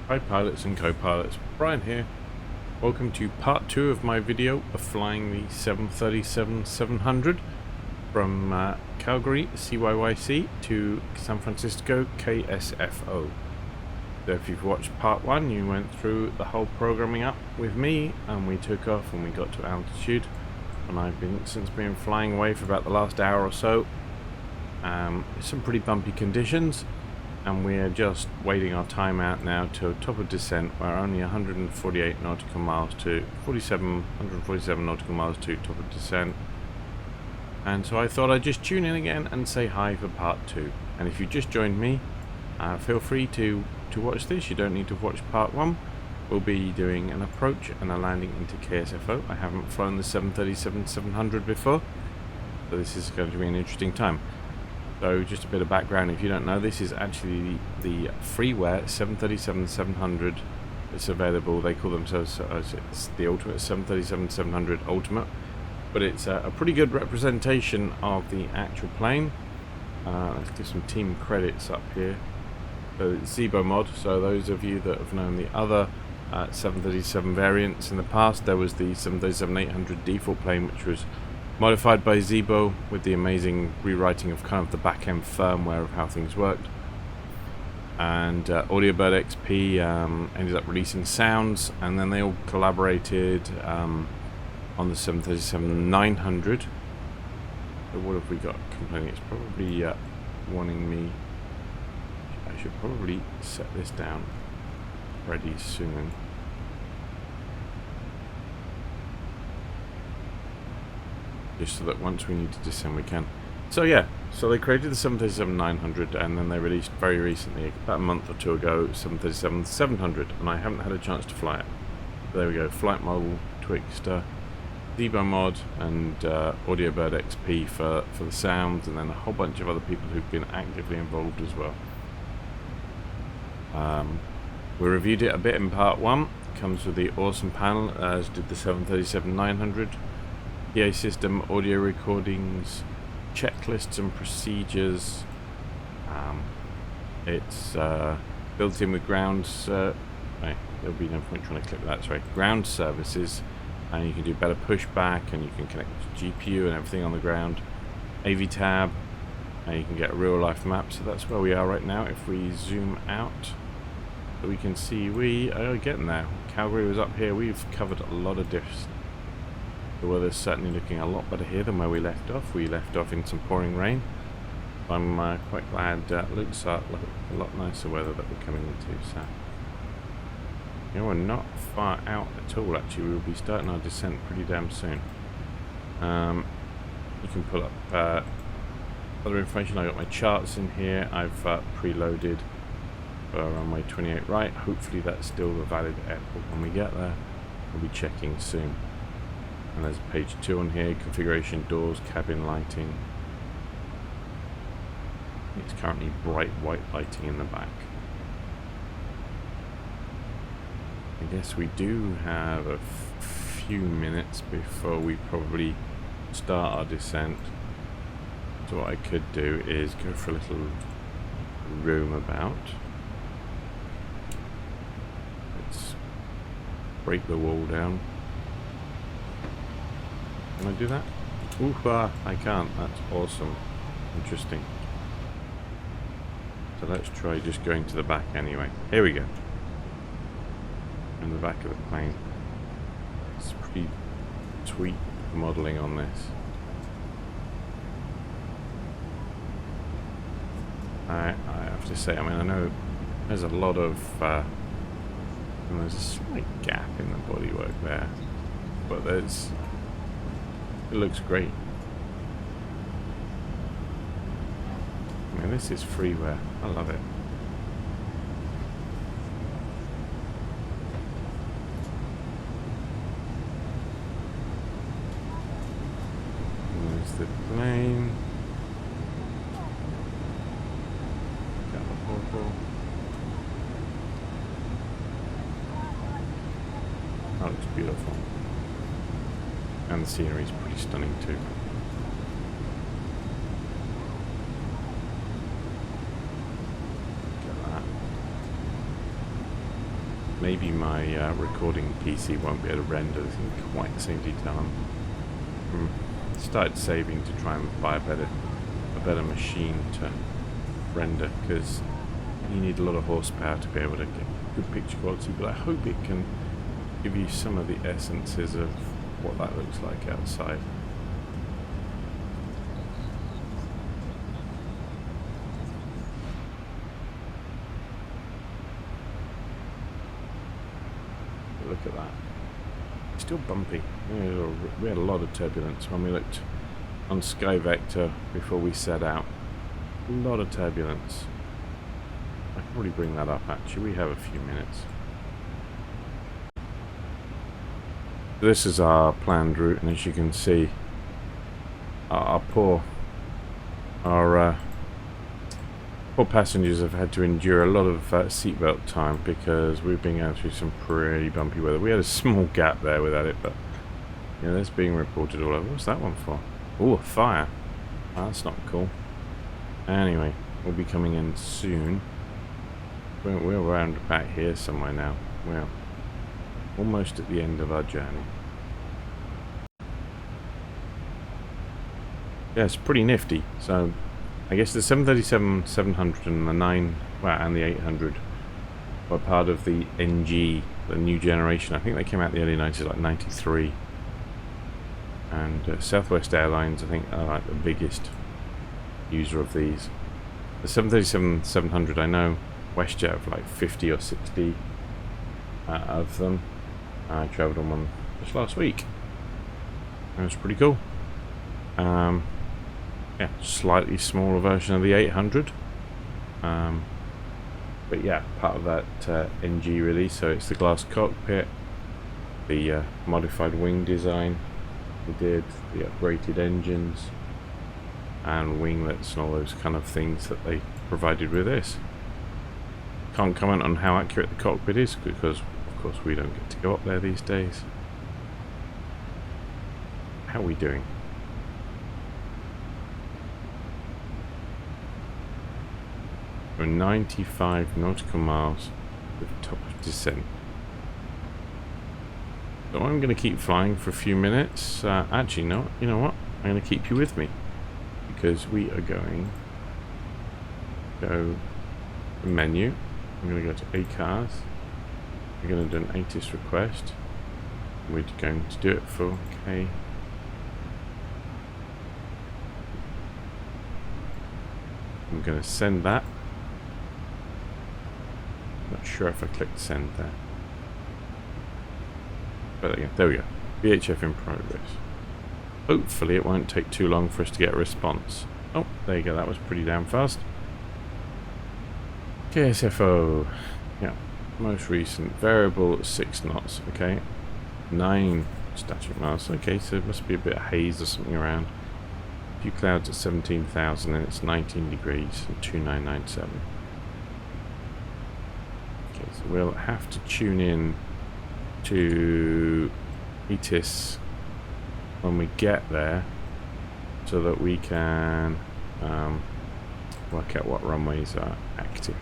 Hi pilots and co-pilots, Brian here. Welcome to part 2 of my video of flying the 737-700 from Calgary CYYC to San Francisco KSFO. So if you've watched part 1, you went through the whole programming up with me and we took off and we got to altitude, and I've since been flying away for about the last hour or so. Some pretty bumpy conditions, and we're just waiting our time out now to top of descent. We're only 148 nautical miles to 147 nautical miles to top of descent, and so I thought I'd just tune in again and say hi for part 2. And if you just joined me, feel free to watch this. You don't need to watch part 1. We'll be doing an approach and a landing into KSFO. I haven't flown the 737-700 before, so this is going to be an interesting time. So just a bit of background, if you don't know, this is actually the Freeware 737-700 that's available. They call themselves it's the Ultimate 737-700 Ultimate, but it's a pretty good representation of the actual plane. Let's give some team credits up here. So it's Zibo mod, so those of you that have known the other 737 variants in the past, there was the 737-800 default plane, which was modified by Zibo with the amazing rewriting of kind of the back-end firmware of how things worked. And AudioBird XP ended up releasing sounds, and then they all collaborated on the 737-900. So what have we got complaining? It's probably wanting me. I should probably set this down pretty soon. Just so that once we need to descend we can. So yeah, so they created the 737-900, and then they released very recently, about a month or two ago, 737-700, and I haven't had a chance to fly it. There we go, flight model, Twixter, Zibo mod, and AudioBird XP for the sounds, and then a whole bunch of other people who've been actively involved as well. We reviewed it a bit in part 1. It comes with the awesome panel, as did the 737-900. PA system, audio recordings, checklists and procedures. It's built in with ground. There'll be no point trying to click that. Sorry, ground services, and you can do better pushback, and you can connect to GPU and everything on the ground. AV tab, and you can get a real life map. So that's where we are right now. If we zoom out, so we can see we are getting there. Calgary was up here. We've covered a lot of distance. The weather's certainly looking a lot better here than where we left off. We left off in some pouring rain. I'm quite glad it looks a lot nicer weather that we're coming into. So, you know, we're not far out at all. Actually, we'll be starting our descent pretty damn soon. You can pull up other information. I got my charts in here. I've preloaded for runway 28 right. Hopefully that's still a valid airport when we get there. We'll be checking soon. And there's page 2 on here, configuration, doors, cabin lighting. It's currently bright white lighting in the back. I guess we do have a few minutes before we probably start our descent. So what I could do is go for a little room about. Let's break the wall down. Can I do that? Ooh, I can't. That's awesome. Interesting. So let's try just going to the back anyway. Here we go. In the back of the plane. It's pretty sweet modelling on this. I have to say, I mean, I know there's a lot of and there's a slight gap in the bodywork there, but it looks great. I mean, this is Freeware. I love it. And there's the plane. Got the portal. That looks beautiful. And the scenery is pretty stunning too. Look at that. maybe my recording PC won't be able to render in quite the same detail. Started saving to try and buy a better machine to render, because you need a lot of horsepower to be able to get good picture quality, but I hope it can give you some of the essences of what that looks like outside. Look at that. It's still bumpy. We had a lot of turbulence when we looked on Sky Vector before we set out. A lot of turbulence. I can probably bring that up actually. We have a few minutes. This is our planned route, and as you can see, our poor passengers have had to endure a lot of seatbelt time, because we've been going through some pretty bumpy weather. We had a small gap there without it, but you know, that's being reported all over. What's that one for? Oh, a fire. Oh, that's not cool. Anyway, we'll be coming in soon. We're around about here somewhere now. We're almost at the end of our journey. Yeah, it's pretty nifty. So I guess the 737-700 and the 9, well, and the 800 were part of the NG, the new generation. I think they came out in the early 90s, like 93. And Southwest Airlines, I think, are like the biggest user of these. The 737-700, I know WestJet have like 50 or 60 of them. I travelled on one just last week. That was pretty cool. Yeah, slightly smaller version of the 800. But yeah, part of that NG release. So it's the glass cockpit, the modified wing design we did, the upgraded engines, and winglets and all those kind of things that they provided with this. Can't comment on how accurate the cockpit is, because of course we don't get to go up there these days. How are we doing? We're 95 nautical miles with top of descent. So I'm going to keep flying for a few minutes. Actually, no, you know what? I'm going to keep you with me, because we are going to go to menu. I'm going to go to ACARS. We're going to do an ATIS request. We're going to do it for okay. I'm going to send that. Not sure if I clicked send there. But again, there we go. VHF in progress. Hopefully it won't take too long for us to get a response. Oh, there you go. That was pretty damn fast. KSFO. Yeah. Most recent. Variable 6 knots. Okay. 9 static miles. Okay, so it must be a bit of haze or something around. A few clouds at 17,000 and it's 19 degrees and 2997. Okay, so we'll have to tune in to ATIS when we get there, so that we can work out what runways are active.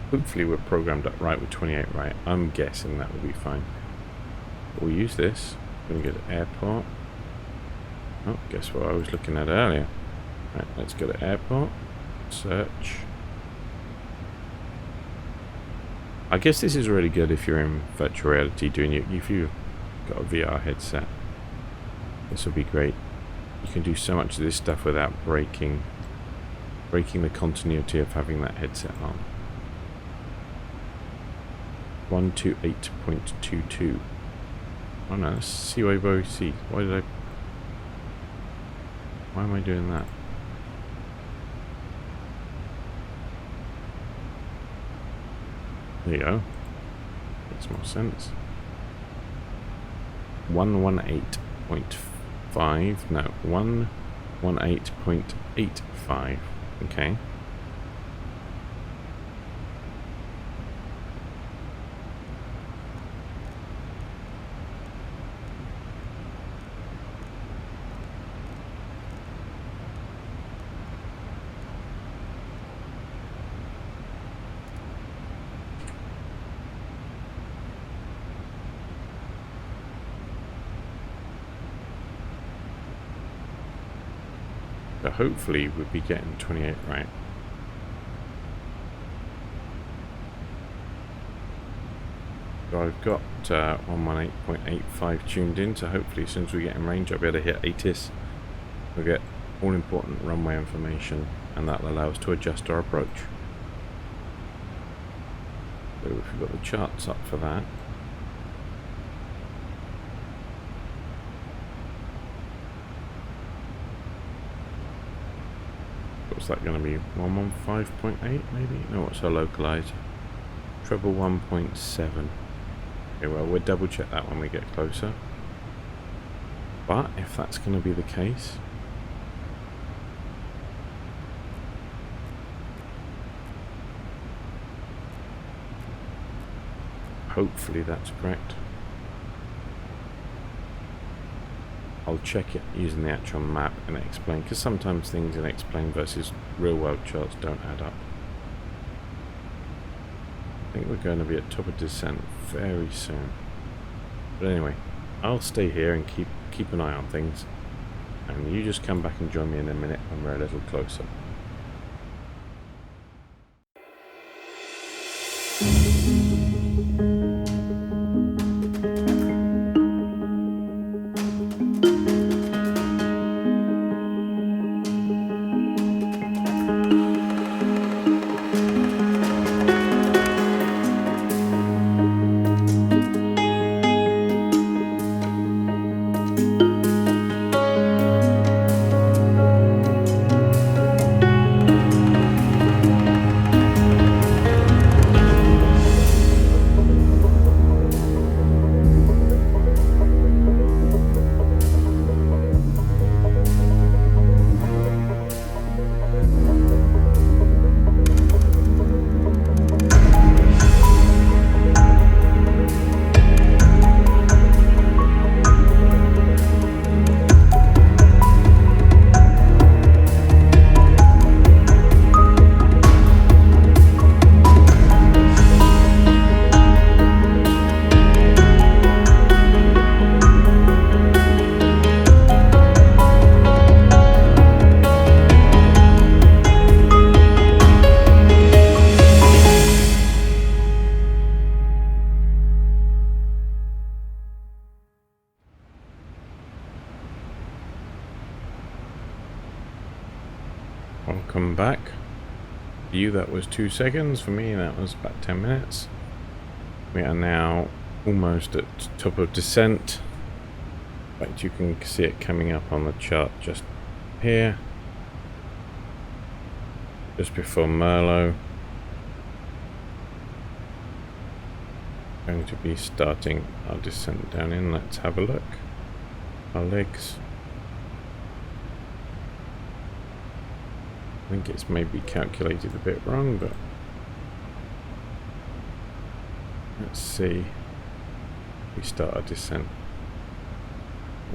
Hopefully we're programmed up right with 28 right. I'm guessing that will be fine. But we'll use this. We're going to go to airport. Oh, guess what I was looking at earlier. Right, let's go to airport. Search. I guess this is really good if you're in virtual reality doing it. If you've got a VR headset, this will be great. You can do so much of this stuff without breaking the continuity of having that headset on. 128.22. Oh no, that's CYYC. Why am I doing that? There you go. Makes more sense. 118.5. No, 118.85. Okay. So hopefully we'll be getting 28 right. So I've got 118.85 tuned in, so hopefully as soon as we get in range I'll be able to hit ATIS. We'll get all important runway information, and that'll allow us to adjust our approach. So we've got the charts up for that. What's that going to be? 115.8 maybe? No, what's our localizer? Treble 1.7. Okay, well, we'll double check that when we get closer. But if that's going to be the case, hopefully that's correct. I'll check it using the actual map and explain, because sometimes things in explain versus real world charts don't add up. I think we're going to be at top of descent very soon. But anyway, I'll stay here and keep an eye on things, and you just come back and join me in a minute when we're a little closer. Welcome back. For you that was 2 seconds, for me that was about 10 minutes. We are now almost at top of descent. In fact, you can see it coming up on the chart just here, just before Merlot. Going to be starting our descent down in. Let's have a look. Our legs. I think it's maybe calculated a bit wrong, but let's see. We start our descent.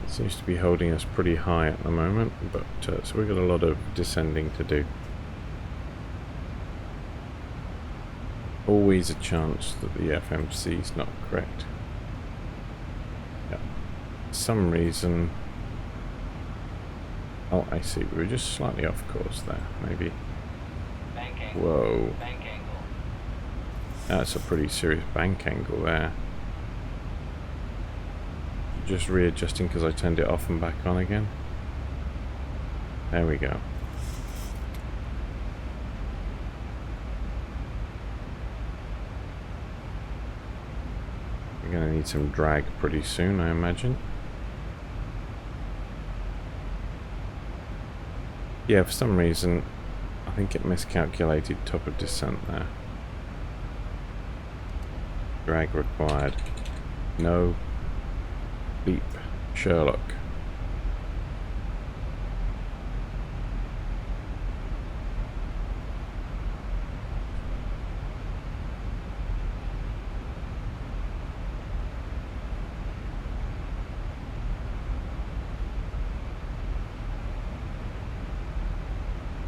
It seems to be holding us pretty high at the moment, but so we've got a lot of descending to do. Always a chance that the FMC is not correct. Yeah. For some reason. Oh, I see. We were just slightly off course there, maybe. Bank angle. Whoa. Bank angle. That's a pretty serious bank angle there. Just readjusting because I turned it off and back on again. There we go. We're going to need some drag pretty soon, I imagine. Yeah, for some reason, I think it miscalculated top of descent there. Drag required. No. Beep. Sherlock.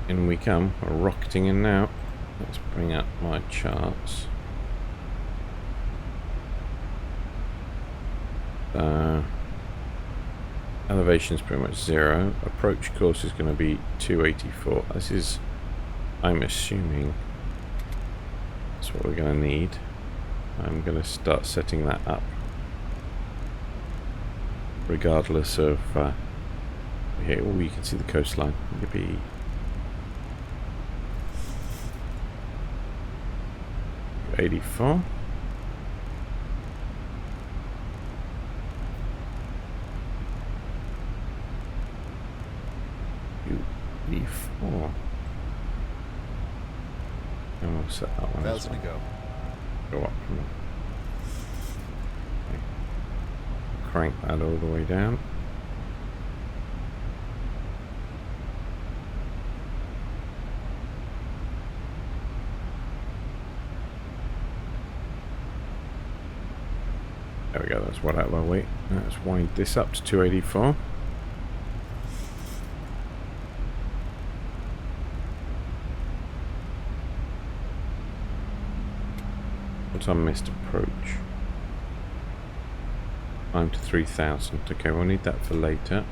In we come, we're rocketing in now. Let's bring up my charts. Elevation is pretty much 0. Approach course is going to be 284. This is, I'm assuming, that's what we're going to need. I'm going to start setting that up, regardless of. Here, oh, you can see the coastline. Yippee. $84. $84. And we'll set that one as well. Go up from there. Okay. Crank that all the way down. There we go, that's well out of our way. Let's wind this up to 284. What's our missed approach? Climb to 3000. Okay, we'll need that for later.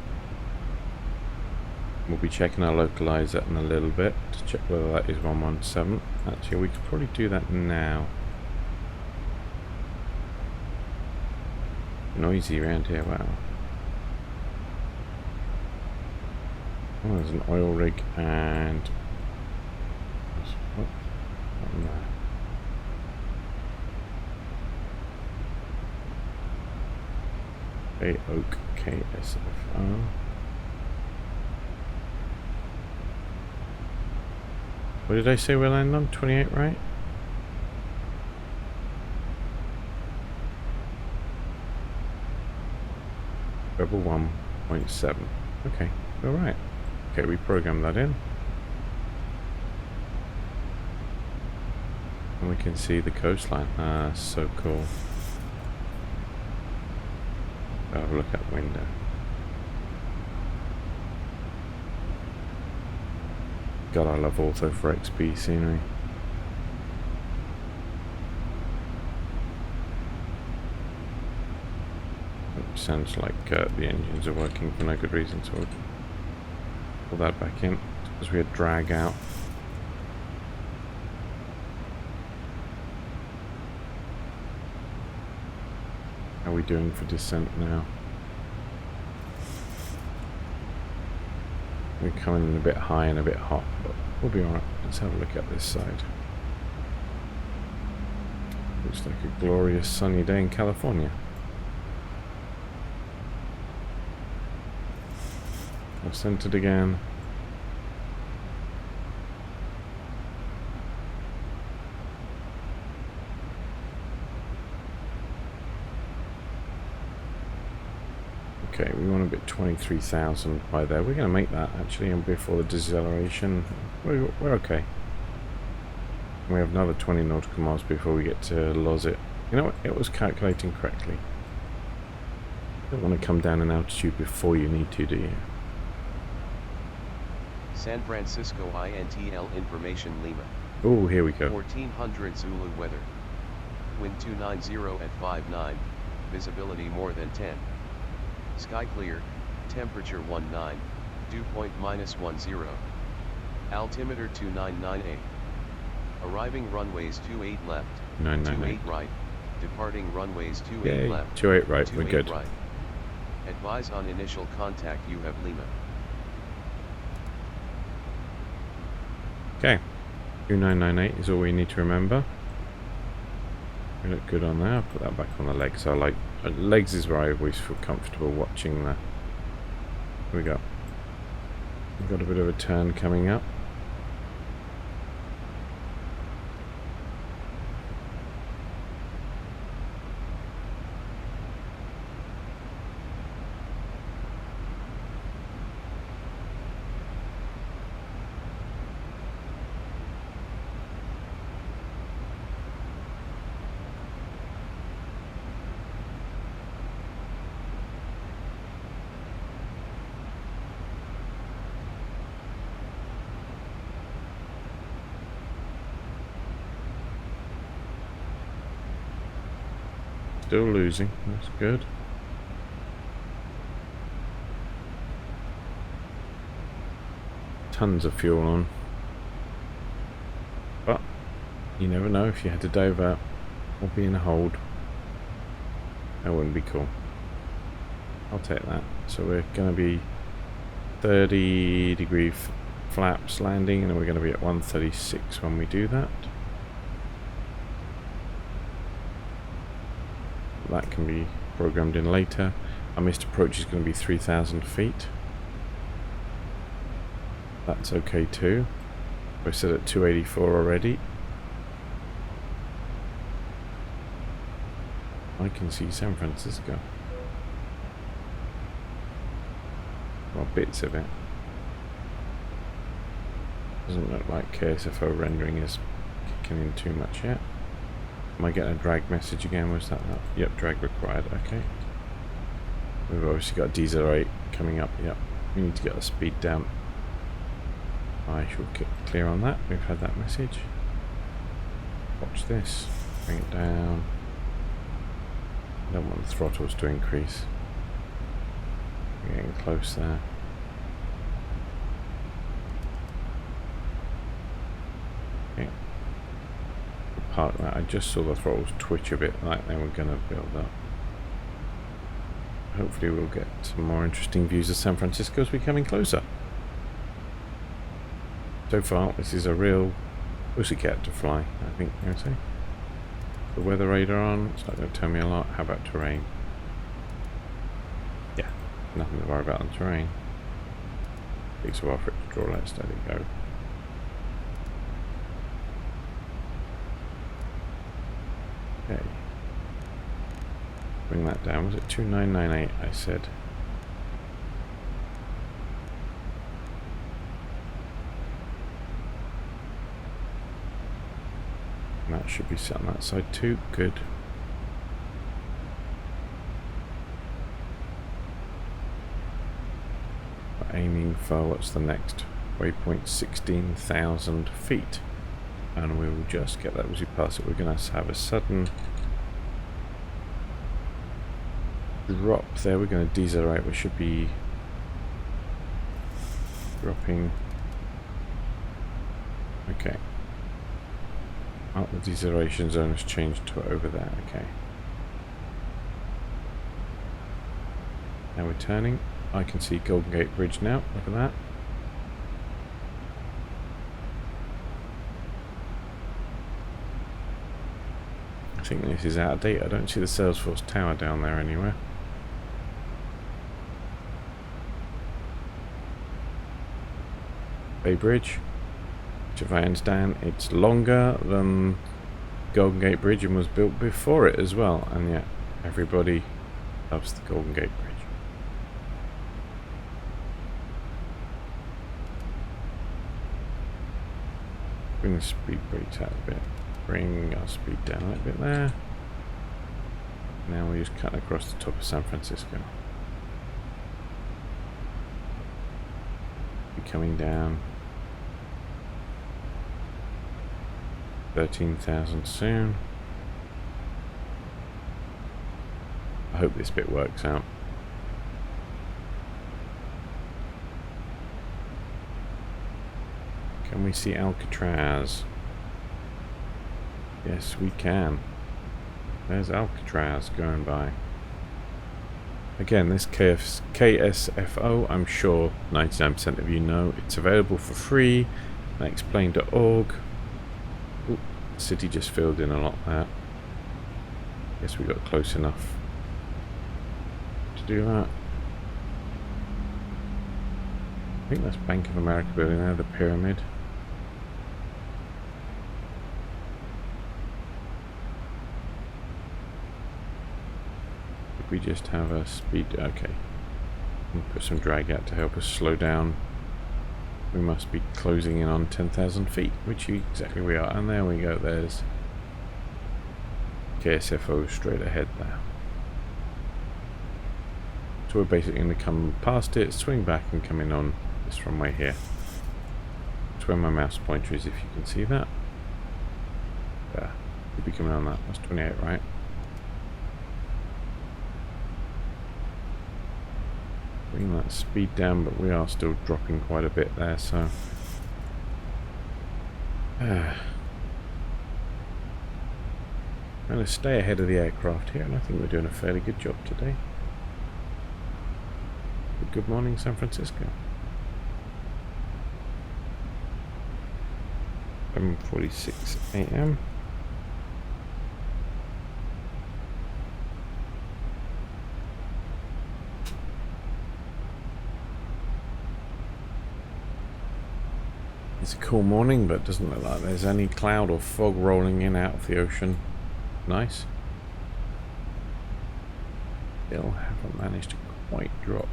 We'll be checking our localizer in a little bit to check whether that is 117. Actually, we could probably do that now. Noisy around here, wow. Oh, there's an oil rig and oh, Bay Oak KSFO. What did I say we'll land on? 28, right? Rebel 1.7. Okay, alright. Okay, we programmed that in. And we can see the coastline. Ah, so cool. Have a look out the window. God, I love Auto for XP scenery. Sounds like the engines are working for no good reason, so we'll pull that back in because we had drag out. How are we doing for descent now? We're coming in a bit high and a bit hot, but we'll be alright. Let's have a look at this side. Looks like a glorious sunny day in California. I've centered again. Okay, we want to bit 23,000 by there. We're going to make that actually, and before the deceleration, we're okay. We have another 20 nautical miles before we get to Lozit. You know what? It was calculating correctly. You don't want to come down in altitude before you need to, do you? San Francisco INTL information Lima. Oh, here we go. 1400 Zulu weather. Wind 290 at 59. Visibility more than 10. Sky clear. Temperature 19. Dew point -10. Altimeter 2998. Arriving runways 28 left. 28 right. Departing runways 28 Yay. left. 28 right. We're good. Right. Advise on initial contact. You have Lima. Okay, 2998 is all we need to remember. We look good on there. I'll put that back on the legs. I like legs is where I always feel comfortable watching the. Here we go. We've got a bit of a turn coming up. Still losing, that's good. tons of fuel on. But you never know if you had to dive out or be in a hold. That wouldn't be cool. I'll take that. So we're going to be 30-degree flaps landing, and then we're going to be at 136 when we do that. That can be programmed in later. Our missed approach is going to be 3,000 feet. That's okay too. We're set at 284 already. I can see San Francisco. Well, bits of it. Doesn't look like KSFO rendering is kicking in too much yet. Am I getting a drag message again? Was that? Yep, drag required. Okay. We've obviously got decelerate coming up. Yep. We need to get the speed down. I shall get clear on that. We've had that message. Watch this. Bring it down. I don't want the throttles to increase. We're getting close there. Okay. Park that. I just saw the throttles twitch a bit like they were going to build up. Hopefully we'll get some more interesting views of San Francisco as we're coming closer. So far, this is a real pussycat to fly, I think I would say. The weather radar on, it's not going to tell me a lot. How about terrain? Yeah, nothing to worry about on terrain. Takes a while for it to draw, let's let it go. Okay. Bring that down. Was it 2998 I said? And that should be set on that side too. Good. We're aiming for what's the next waypoint? 16,000 feet. And we will just get that as we pass it. We're going to have a sudden drop there. We're going to decelerate. We should be dropping. Okay. Oh, the deceleration zone has changed to over there. Okay. Now we're turning. I can see Golden Gate Bridge now. Look at that. I think this is out of date. I don't see the Salesforce Tower down there anywhere. Bay Bridge, which if I understand, it's longer than Golden Gate Bridge and was built before it as well, and yet everybody loves the Golden Gate Bridge. Bring the speed brakes out a bit. Bring our speed down a little bit there. Now we're just cutting across the top of San Francisco. Be coming down. 13,000 soon. I hope this bit works out. Can we see Alcatraz? Yes, we can. There's Alcatraz going by. Again, this KSFO, I'm sure 99% of you know. It's available for free at explain.org. Ooh, city just filled in a lot there. Guess we got close enough to do that. I think that's Bank of America building there, the pyramid. We just have a speed. Okay, we'll put some drag out to help us slow down. We must be closing in on 10,000 feet, which exactly we are. And there we go. There's KSFO straight ahead there. So we're basically going to come past it, swing back, and come in on this runway here. That's where my mouse pointer is, if you can see that. There. We'll be coming on that. That's 28, right? Bring that speed down, but we are still dropping quite a bit there, so I'm going to stay ahead of the aircraft here, and I think we're doing a fairly good job today. Good morning, San Francisco. 7:46 a.m. It's a cool morning, but it doesn't look like there's any cloud or fog rolling in out of the ocean. Nice. Still haven't managed to quite drop.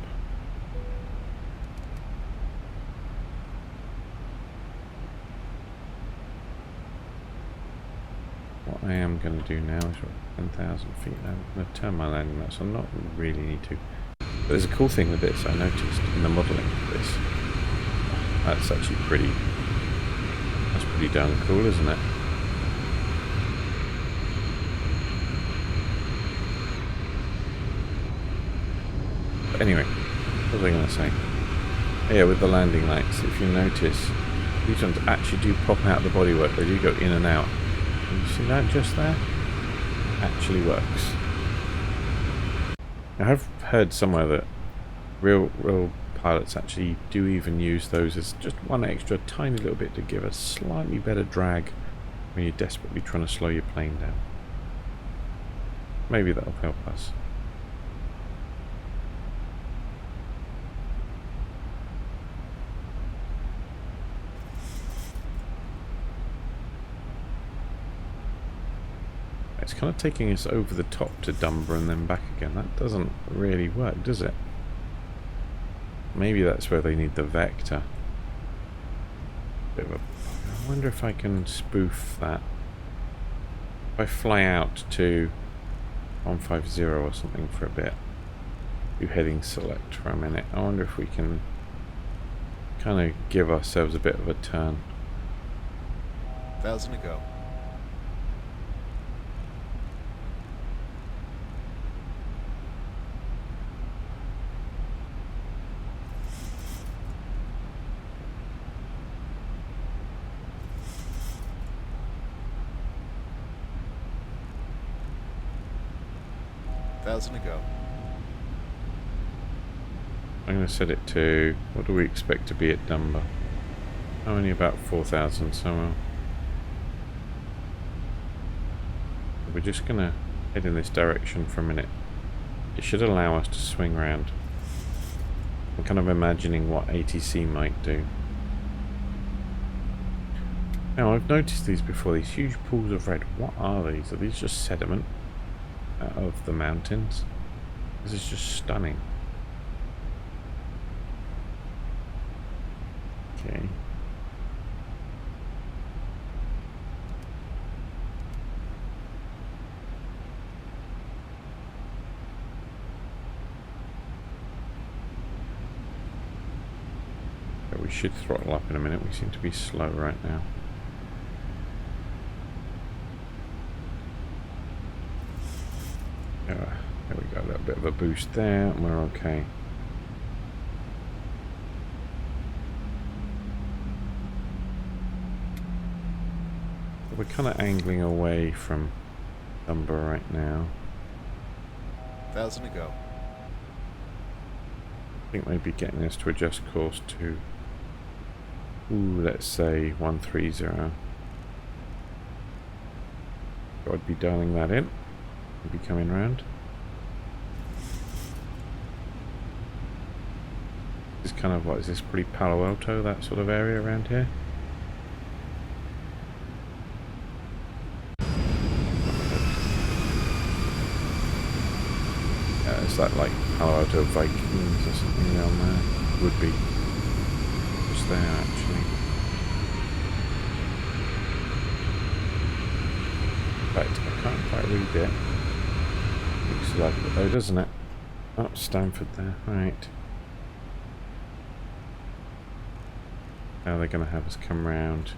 What I am going to do now is 10,000 feet. I'm going to turn my landing lights on. Not really need to. But there's a cool thing with this I noticed in the modelling of this. That's actually pretty. That's pretty darn cool, isn't it? But anyway, what was I going to say? Yeah, with the landing lights, if you notice, these ones actually do pop out the bodywork. They do go in and out. You see that just there? Actually works. I have heard somewhere that real pilots actually do even use those as just one extra tiny little bit to give a slightly better drag when you're desperately trying to slow your plane down. Maybe that'll help us. It's kind of taking us over the top to Dunbar and then back again. That doesn't really work, does it? Maybe that's where they need the vector. I wonder if I can spoof that. If I fly out to 150 or something for a bit, do heading select for a minute. I wonder if we can kind of give ourselves a bit of a turn. 1,000 to go. To go. I'm going to set it to, what do we expect to be at Dunbar? Only about 4,000 somewhere. We're just going to head in this direction for a minute. It should allow us to swing around. I'm kind of imagining what ATC might do. Now, I've noticed these before, these huge pools of red. What are these? Are these just sediment out of the mountains? This is just stunning. Okay. We should throttle up in a minute. We seem to be slow right now. There we go, a little bit of a boost there, and we're okay. We're kind of angling away from Dunbar right now. 1,000 to go. I think maybe getting us to adjust course to, let's say 130. I'd be dialing that in. We'll be coming round. This is kind of, what is this, pretty Palo Alto, that sort of area around here? Yeah, is that like Palo Alto Vikings or something down there? Would be. Just there, actually. In fact, I can't quite read it. Looks like it though, doesn't it? Oh, Stanford there. Right. Now they're going to have us come round.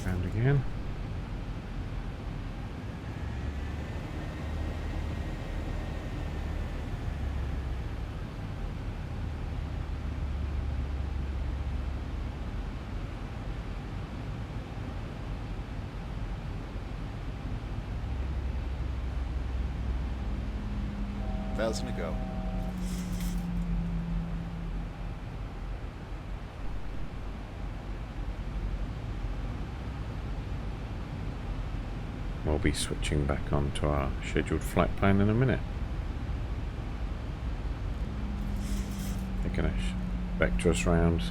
Round again. 1,000 to go. We'll be switching back onto our scheduled flight plan in a minute. They're going to vector us round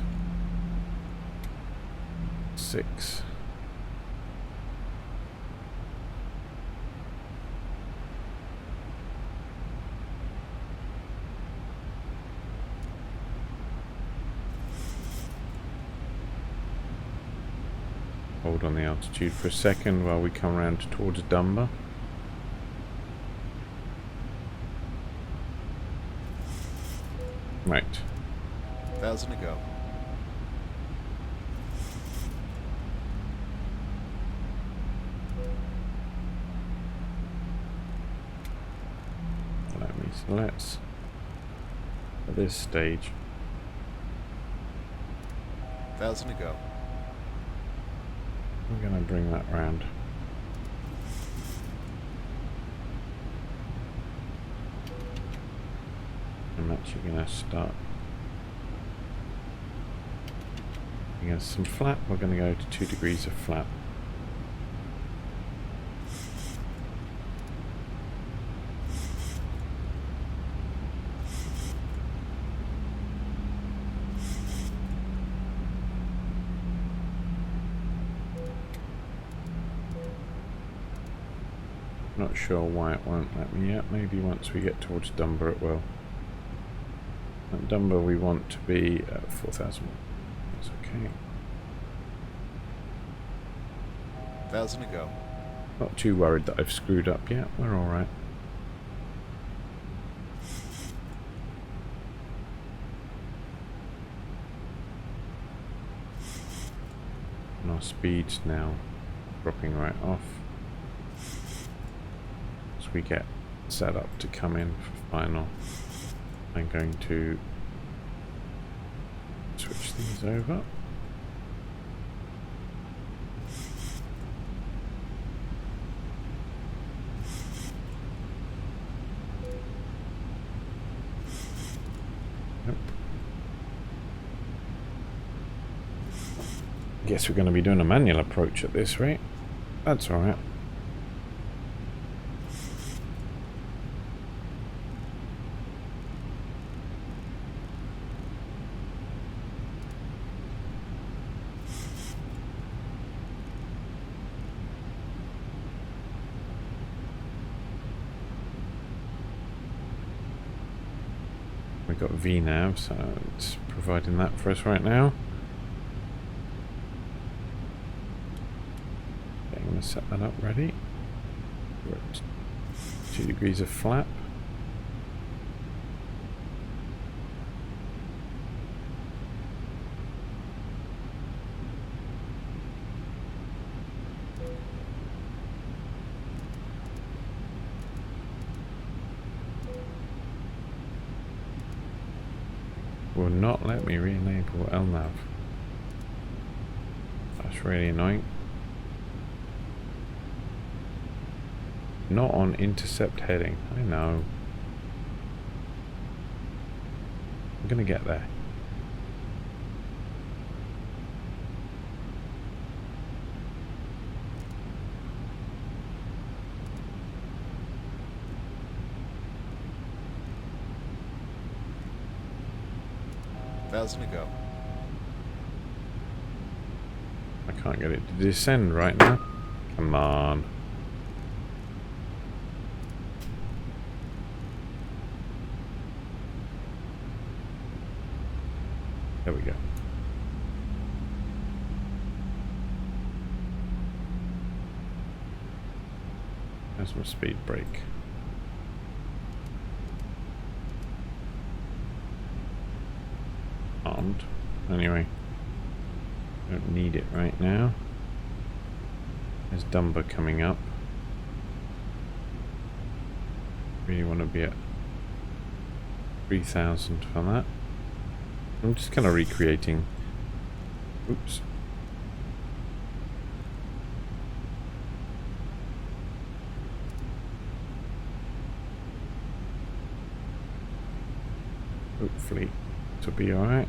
6. Hold on the altitude for a second while we come around towards Dunbar. Right. 1,000 to go. So let's, at this stage, 1,000 to go. I'm going to bring that round. I'm actually going to start. Against some flap, we're going to go to 2 degrees of flap. Not sure why it won't let me yet. Maybe once we get towards Dunbar it will. At Dunbar we want to be at 4,000. That's okay. 1,000 to go. Not too worried that I've screwed up yet. We're alright. And our speed's now dropping right off. As we get set up to come in for final, I'm going to switch these over. Yep. Guess we're going to be doing a manual approach at this rate. That's alright. We've got VNav, so it's providing that for us right now. Okay, I'm going to set that up ready. We're at 2 degrees of flap. Will not let me re-enable LNAV. That's really annoying. Not on intercept heading. I know. I'm gonna get there. $1,000 to go. I can't get it to descend right now. Come on. There we go. There's my speed brake. Armed. Anyway, don't need it right now. There's Dunbar coming up. Really want to be at 3,000 for that. I'm just kind of recreating. Oops. hopefully to be alright.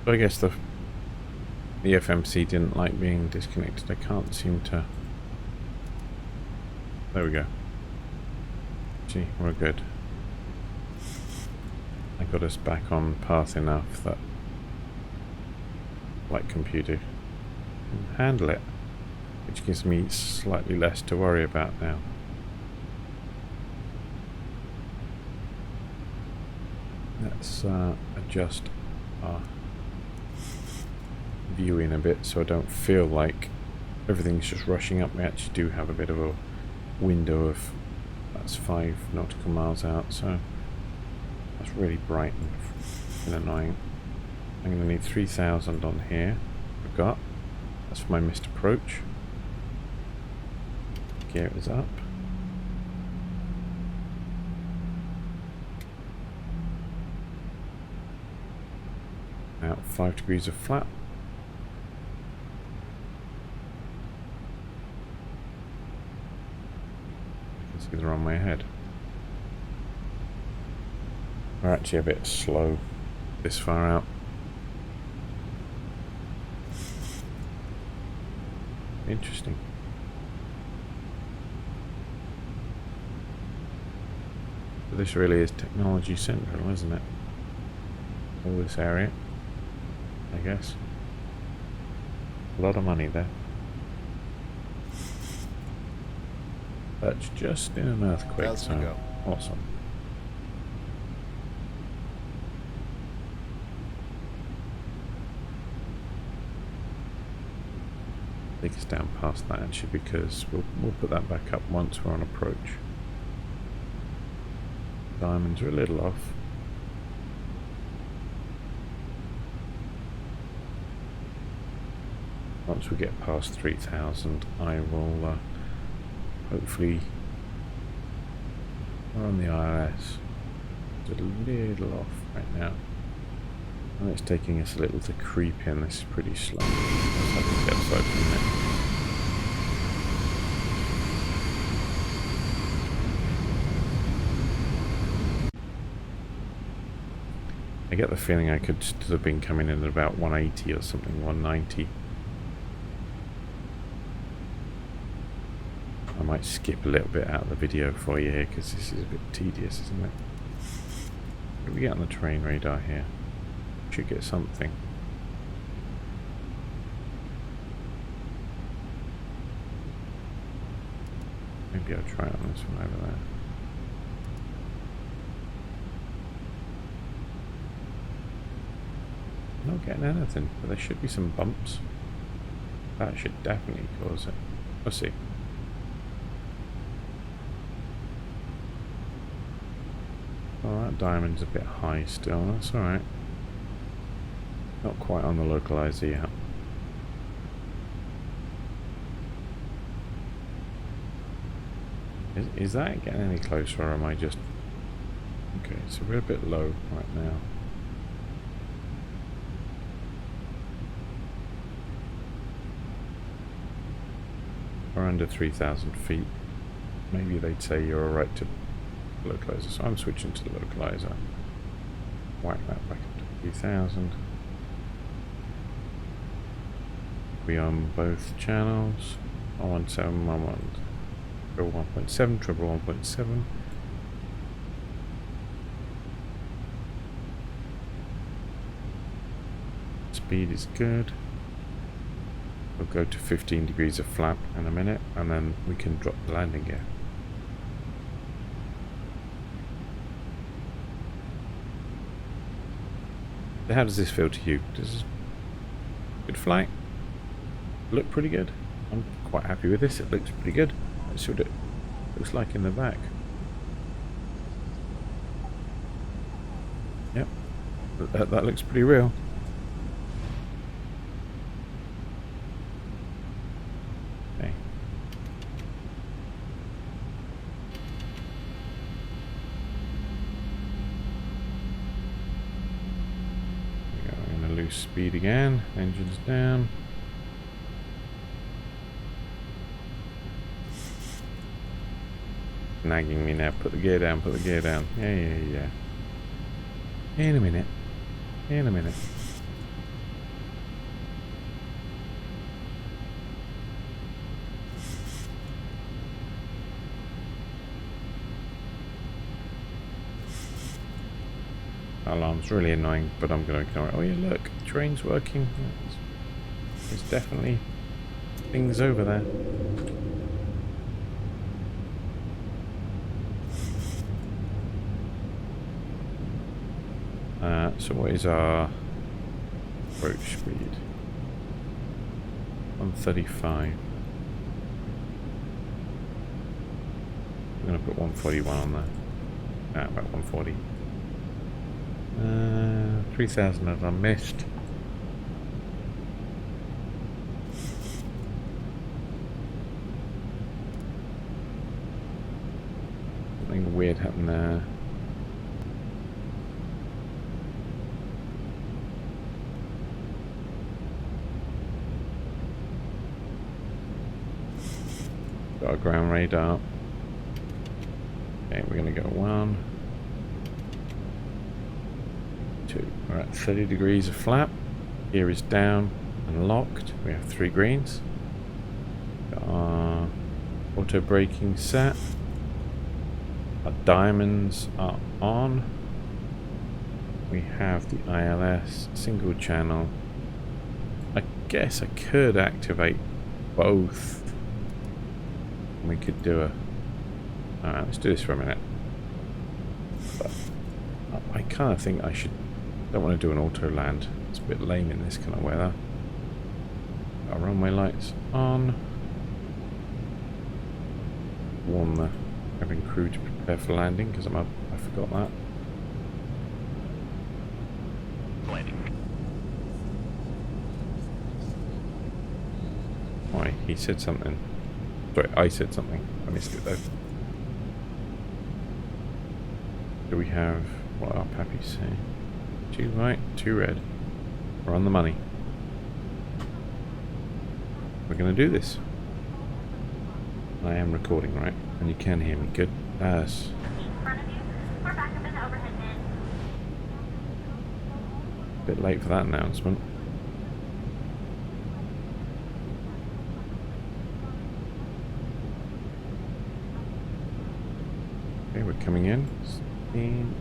So I guess the FMC didn't like being disconnected. I can't seem to... There we go. See, we're good. I got us back on path enough that Flight Computer can handle it, which gives me slightly less to worry about now. Let's adjust our viewing a bit so I don't feel like everything's just rushing up. We actually do have a bit of a window of, that's 5 nautical miles out, so that's really bright and annoying. I'm going to need 3,000 on here. Forgot. That's for my missed approach. Gear is up. Now 5 degrees of flap. You can see the runway ahead. We're actually a bit slow this far out. Interesting. But this really is technology central, isn't it? All this area, I guess. A lot of money there. That's just in an earthquake zone. Awesome. Take us down past that actually, because we'll put that back up once we're on approach. Diamonds are a little off. Once we get past 3,000, I will hopefully. We're on the ILS. It's a little off right now. And it's taking us a little to creep in. This is pretty slow. Let's have to get aside from it. I get the feeling I could have been coming in at about 180 or something, 190. I might skip a little bit out of the video for you here because this is a bit tedious, isn't it? What do we get on the terrain radar here? Should get something. Maybe I'll try it on this one over there. Not getting anything, but there should be some bumps. That should definitely cause it. We'll see. Oh, that diamond's a bit high still. That's alright. Not quite on the localizer yet. Is that getting any closer, or am I just... Okay, so we're a bit low right now. We're under 3,000 feet. Maybe they'd say you're alright to localizer, so I'm switching to the localizer. Whack that back up to 3,000. We on both channels. 117, 1.7, triple 1.7. Speed is good. We'll go to 15 degrees of flap in a minute, and then we can drop the landing gear. So how does this feel to you? Does this good flight? Look pretty good. I'm quite happy with this. It looks pretty good. Let's see what it looks like in the back. Yep, that looks pretty real. Okay. We're going to lose speed again. Engines down. nagging me now. Put the gear down, put the gear down. Yeah. In a minute. Alarm's really annoying, but I'm going to ignore it. Oh yeah, look, train's working. There's definitely things over there. So what is our approach speed? 135. I'm going to put 141 on there. About 140. 3,000 as I missed. Something weird happened there. Got a ground radar. Okay, we're gonna go 1, 2. We're at 30 degrees of flap. Gear is down and locked. We have 3 greens. Got our auto braking set. Our diamonds are on. We have the ILS single channel. I guess I could activate both. We could do a... Alright, let's do this for a minute. But I kind of think I should... Don't want to do an auto land. It's a bit lame in this kind of weather. Our runway lights on. Warn the cabin crew to prepare for landing because I forgot that. Landing. Why? He said something. Sorry, I said something. I missed it though. Do we have what our pappies say? 2 white, 2 red. We're on the money. We're going to do this. I am recording, right? And you can hear me. Good. Yes. Bit late for that announcement. Okay, we're coming in. 16.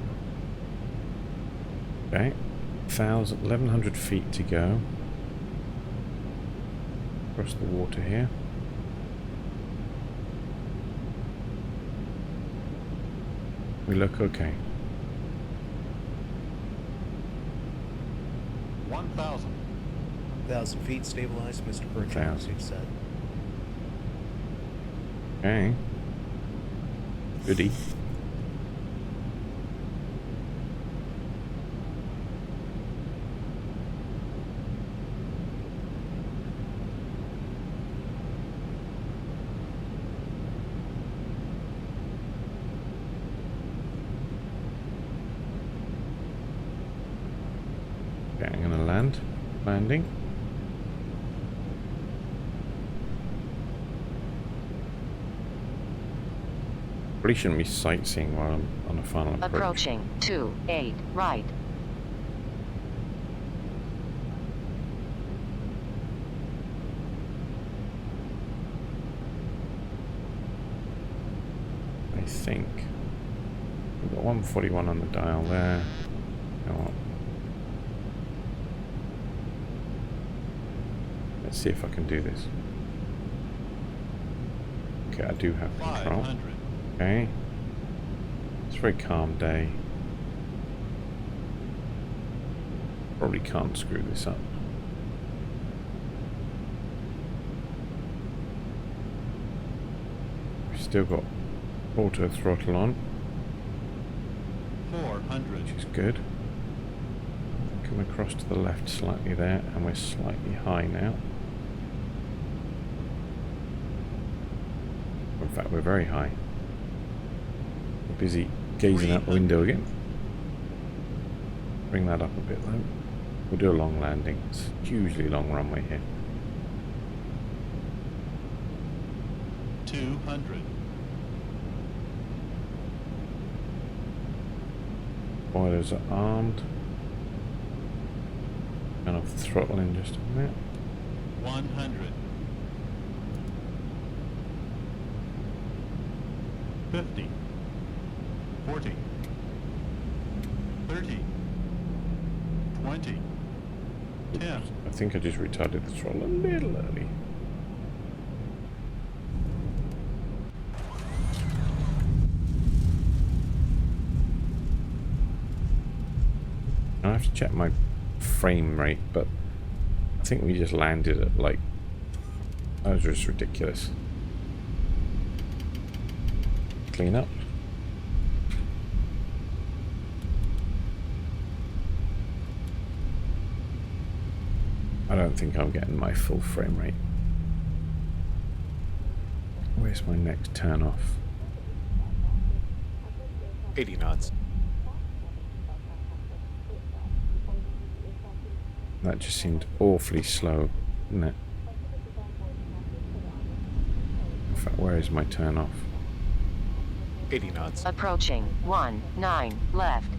Okay. 1,100 feet to go. Across the water here. We look okay. 1,000. 1,000 feet stabilized, Mr. Bertrand. 1,000. You've said. Okay. Goody. Okay, I'm gonna land. Landing. Probably shouldn't be sightseeing while I'm on a final approach. Approaching 28 right. I think we've got 141 on the dial there. You know what? Let's see if I can do this. Okay, I do have control. 500. Okay. It's a very calm day. Probably can't screw this up. We've still got auto throttle on, 400. which is good. Come across to the left slightly there, and we're slightly high now. In fact, we're very high. We're busy gazing out the window again. Bring that up a bit though. We'll do a long landing. It's a hugely long runway here. 200. Spoilers are armed. Turn off the throttle in just a minute. 100. 50. 40. 30. 20. 10. I think I just retarded the throttle a little early. I have to check my frame rate, but I think we just landed at like, that was just ridiculous. Clean up. I don't think I'm getting my full frame rate. Where's my next turn off? 80 knots. That just seemed awfully slow, didn't it? In fact, where is my turn off? 80 knots. Approaching 19 left.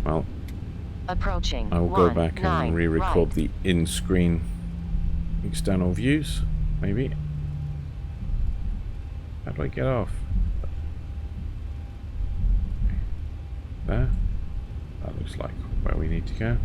Well, Approaching I will go back and 19 re-record right. the in-screen external views, maybe. How do I get off? There. That looks like where we need to go.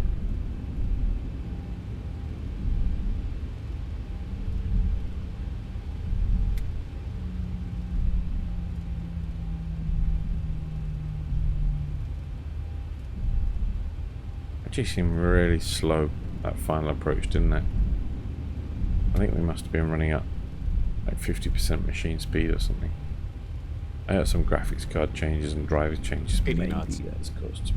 Actually seemed really slow, that final approach, didn't it? I think we must have been running up like 50% machine speed or something. I heard some graphics card changes and driver changes. 80 Maybe knots. that's caused some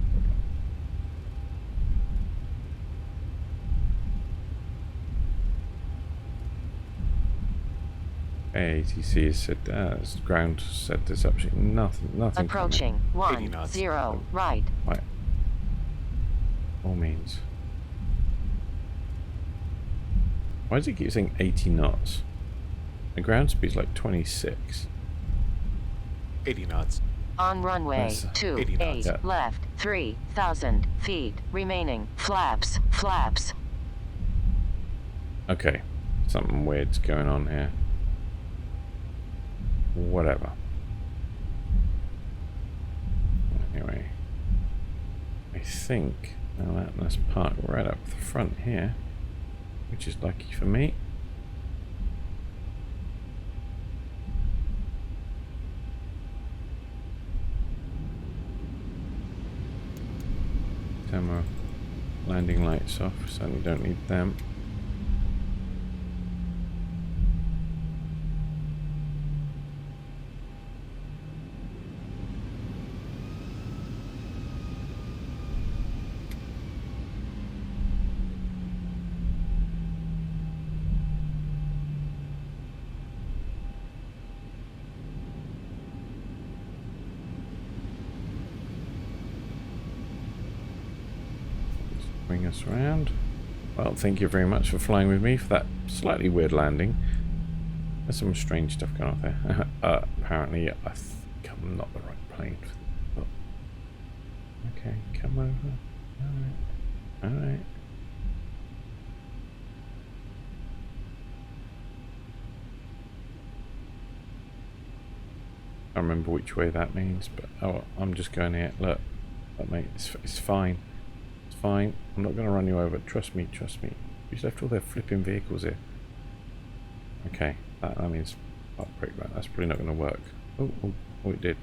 problem. ATC has said, ground said there's absolutely nothing. Approaching 80 knots. 10 right. By all means. Why does it keep saying 80 knots? The ground speed's like 26. 80 knots. On runway That's 80 knots. 28 Yeah. left. 3,000 feet remaining. Flaps. Flaps. Okay, something weird's going on here. Whatever. Anyway, I think now letting us park right up the front here, which is lucky for me. Turn my landing lights off, certainly don't need them. Bring us around. Well, thank you very much for flying with me for that slightly weird landing. There's some strange stuff going on there. Apparently, I think I'm not the right plane for this. Oh. Okay, come over. Alright. Alright. I don't remember which way that means, but oh, I'm just going here. Look, mate, it's fine. It's fine. I'm not going to run you over. Trust me, trust me. You left all their flipping vehicles here. Okay, that means I'll break that. That's probably not going to work. Oh, it did.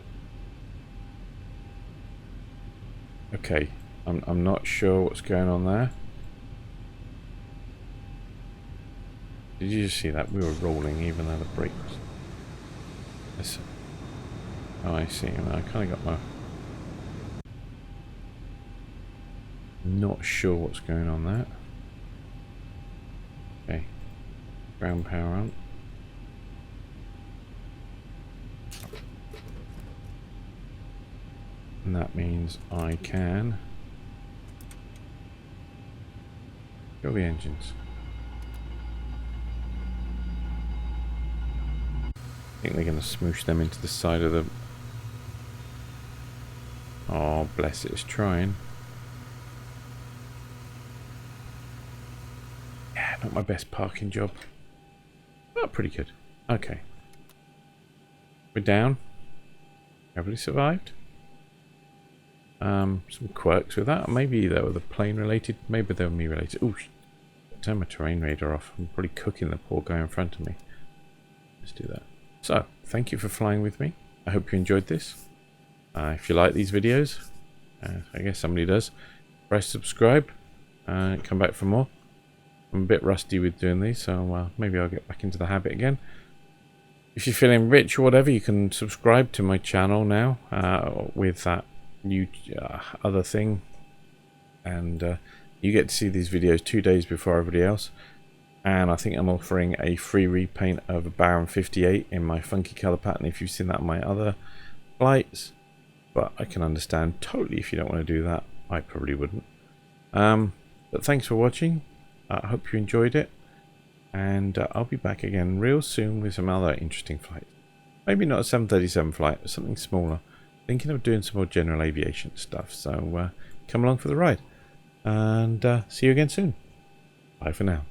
Okay, I'm not sure what's going on there. Did you just see that? We were rolling even though the brake was... Listen. Oh, I see. I kind of got my... Not sure what's going on there. Okay. Ground power on. And that means I can Kill the engines. I think they're going to smoosh them into the side of the... Oh, bless it, it's trying. Yeah, not my best parking job. Oh, pretty good. Okay. We're down. Heavily survived. Some quirks with that. Maybe they were the plane related. Maybe they were me related. Ooh, turn my terrain radar off. I'm probably cooking the poor guy in front of me. Let's do that. So, thank you for flying with me. I hope you enjoyed this. If you like these videos, I guess somebody does, press subscribe and come back for more. I'm a bit rusty with doing these, so maybe I'll get back into the habit again. If you're feeling rich or whatever, you can subscribe to my channel now with that new other thing, and you get to see these videos 2 days before everybody else. And I think I'm offering a free repaint of a Baron 58 in my funky color pattern if you've seen that on my other flights, but I can understand totally if you don't want to do that. I probably wouldn't. But thanks for watching. I hope you enjoyed it, and I'll be back again real soon with some other interesting flights. Maybe not a 737 flight, but something smaller. Thinking of doing some more general aviation stuff, so come along for the ride, and see you again soon. Bye for now.